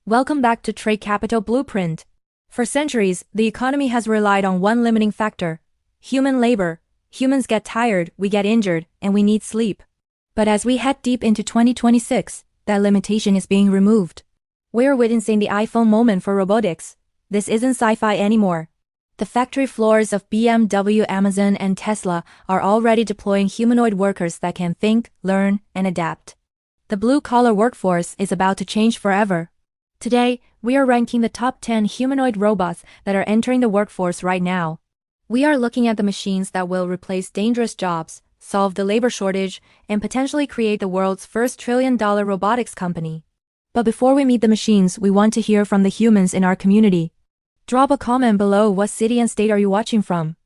Welcome back to Trade Capital Blueprint. For centuries, the economy has relied on one limiting factor: human labor. Humans get tired, we get injured, and we need sleep. But as we head deep into 2026, that limitation is being removed. We're witnessing the iPhone moment for robotics. This isn't sci-fi anymore. The factory floors of BMW, Amazon, and Tesla are already deploying humanoid workers that can think, learn, and adapt. The blue-collar workforce is about to change forever. Today, we are ranking the top 10 humanoid robots that are entering the workforce right now. We are looking at the machines that will replace dangerous jobs, solve the labor shortage, and potentially create the world's first trillion-dollar robotics company. But before we meet the machines, we want to hear from the humans in our community. Drop a comment below what city and state are you watching from.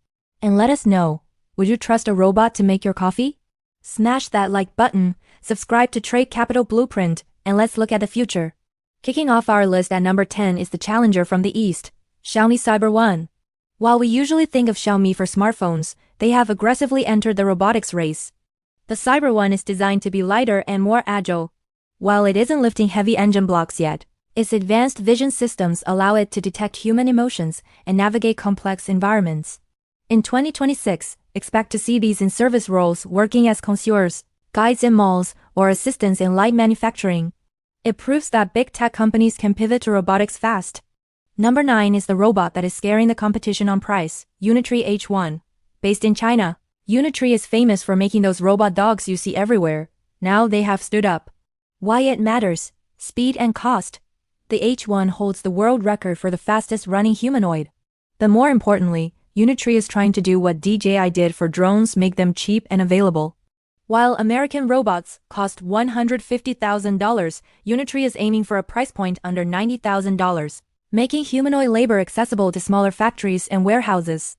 And let us know, would you trust a robot to make your coffee? Smash that like button, subscribe to Trade Capital Blueprint, and let's look at the future. Kicking off our list at number 10 is the challenger from the East, Xiaomi CyberOne. While we usually think of Xiaomi for smartphones, they have aggressively entered the robotics race. The CyberOne is designed to be lighter and more agile. While it isn't lifting heavy engine blocks yet, its advanced vision systems allow it to detect human emotions and navigate complex environments. In 2026, expect to see these in service roles working as concierges, guides in malls, or assistants in light manufacturing. It proves that big tech companies can pivot to robotics fast. Number 9 is the robot that is scaring the competition on price, Unitree H1. Based in China, Unitree is famous for making those robot dogs you see everywhere. Now they have stood up. Why it matters: speed and cost. The H1 holds the world record for the fastest running humanoid. But more importantly, Unitree is trying to do what DJI did for drones: make them cheap and available. While American robots cost $150,000, Unitree is aiming for a price point under $90,000, making humanoid labor accessible to smaller factories and warehouses.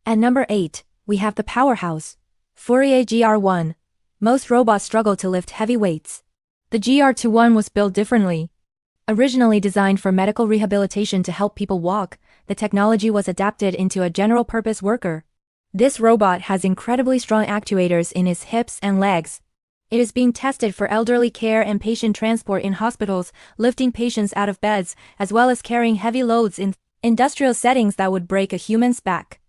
At number 8, we have the powerhouse, Fourier GR1. Most robots struggle to lift heavy weights. The GR21 was built differently. Originally designed for medical rehabilitation to help people walk, the technology was adapted into a general-purpose worker. This robot has incredibly strong actuators in its hips and legs. It is being tested for elderly care and patient transport in hospitals, lifting patients out of beds, as well as carrying heavy loads in industrial settings that would break a human's back.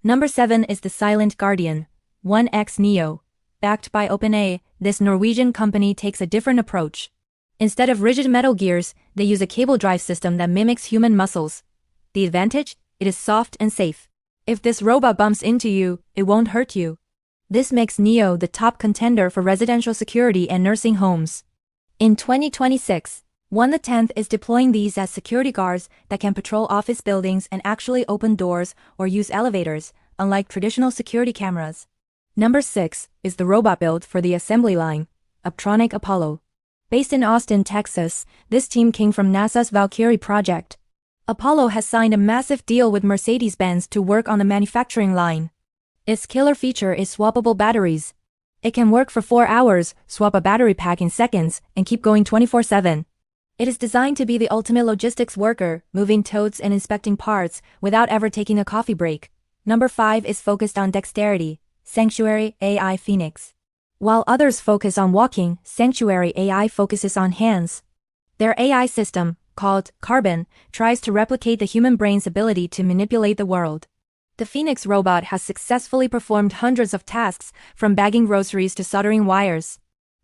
Number 7 is the Silent Guardian, 1X Neo. Backed by OpenAI, this Norwegian company takes a different approach. Instead of rigid metal gears, they use a cable drive system that mimics human muscles. The advantage? It is soft and safe. If this robot bumps into you, it won't hurt you. This makes Neo the top contender for residential security and nursing homes. In 2026, 1/10 is deploying these as security guards that can patrol office buildings and actually open doors or use elevators, unlike traditional security cameras. Number 6 is the robot built for the assembly line, Apptronik Apollo. Based in Austin, Texas, this team came from NASA's Valkyrie project. Apollo has signed a massive deal with Mercedes-Benz to work on the manufacturing line. Its killer feature is swappable batteries. It can work for 4 hours, swap a battery pack in seconds, and keep going 24/7. It is designed to be the ultimate logistics worker, moving totes and inspecting parts without ever taking a coffee break. Number 5 is focused on dexterity, Sanctuary AI Phoenix. While others focus on walking, Sanctuary AI focuses on hands. Their AI system, called Carbon, tries to replicate the human brain's ability to manipulate the world. The Phoenix robot has successfully performed hundreds of tasks, from bagging groceries to soldering wires.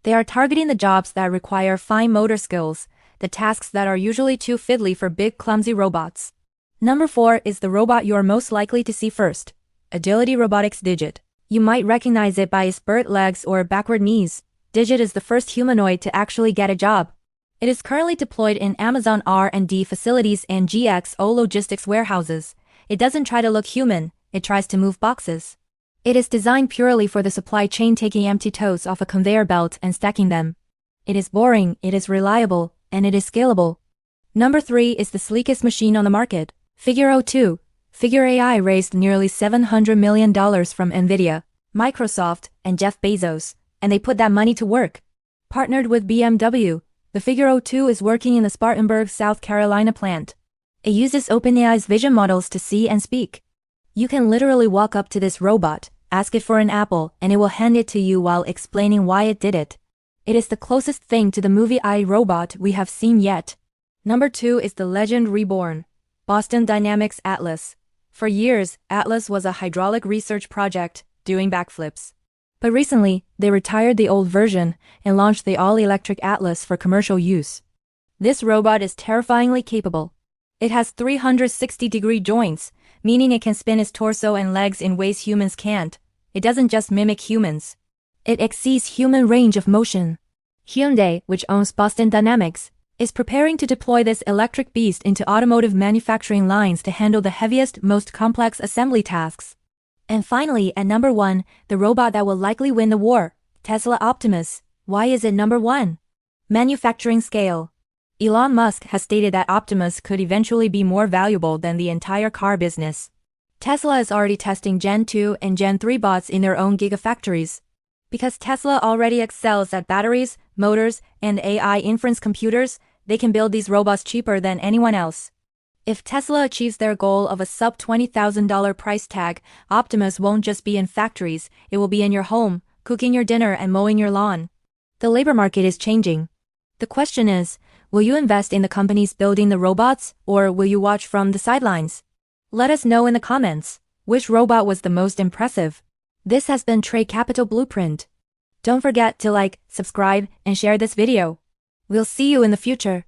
They are targeting the jobs that require fine motor skills, the tasks that are usually too fiddly for big, clumsy robots. Number 4 is the robot you are most likely to see first, Agility Robotics Digit. You might recognize it by its bird legs or backward knees. Digit is the first humanoid to actually get a job. It is currently deployed in Amazon R&D facilities and GXO logistics warehouses. It doesn't try to look human, it tries to move boxes. It is designed purely for the supply chain, taking empty totes off a conveyor belt and stacking them. It is boring, it is reliable, and it is scalable. Number 3 is the sleekest machine on the market, Figure 2. Figure AI raised nearly $700 million from Nvidia, Microsoft, and Jeff Bezos, and they put that money to work. Partnered with BMW, the Figure 2 is working in the Spartanburg, South Carolina plant. It uses OpenAI's vision models to see and speak. You can literally walk up to this robot, ask it for an apple, and it will hand it to you while explaining why it did it. It is the closest thing to the movie iRobot we have seen yet. Number 2 is the legend reborn. Boston Dynamics Atlas. For years, Atlas was a hydraulic research project, doing backflips. But recently, they retired the old version and launched the all-electric Atlas for commercial use. This robot is terrifyingly capable. It has 360-degree joints, meaning it can spin its torso and legs in ways humans can't. It doesn't just mimic humans. It exceeds human range of motion. Hyundai, which owns Boston Dynamics, is preparing to deploy this electric beast into automotive manufacturing lines to handle the heaviest, most complex assembly tasks. And finally, at number 1, the robot that will likely win the war, Tesla Optimus. Why is it number 1? Manufacturing scale. Elon Musk has stated that Optimus could eventually be more valuable than the entire car business. Tesla is already testing Gen 2 and Gen 3 bots in their own gigafactories. Because Tesla already excels at batteries, motors, and AI inference computers, they can build these robots cheaper than anyone else. If Tesla achieves their goal of a sub-$20,000 price tag, Optimus won't just be in factories, it will be in your home, cooking your dinner and mowing your lawn. The labor market is changing. The question is, will you invest in the companies building the robots, or will you watch from the sidelines? Let us know in the comments, which robot was the most impressive. This has been Trade Capital Blueprint. Don't forget to like, subscribe, and share this video. We'll see you in the future.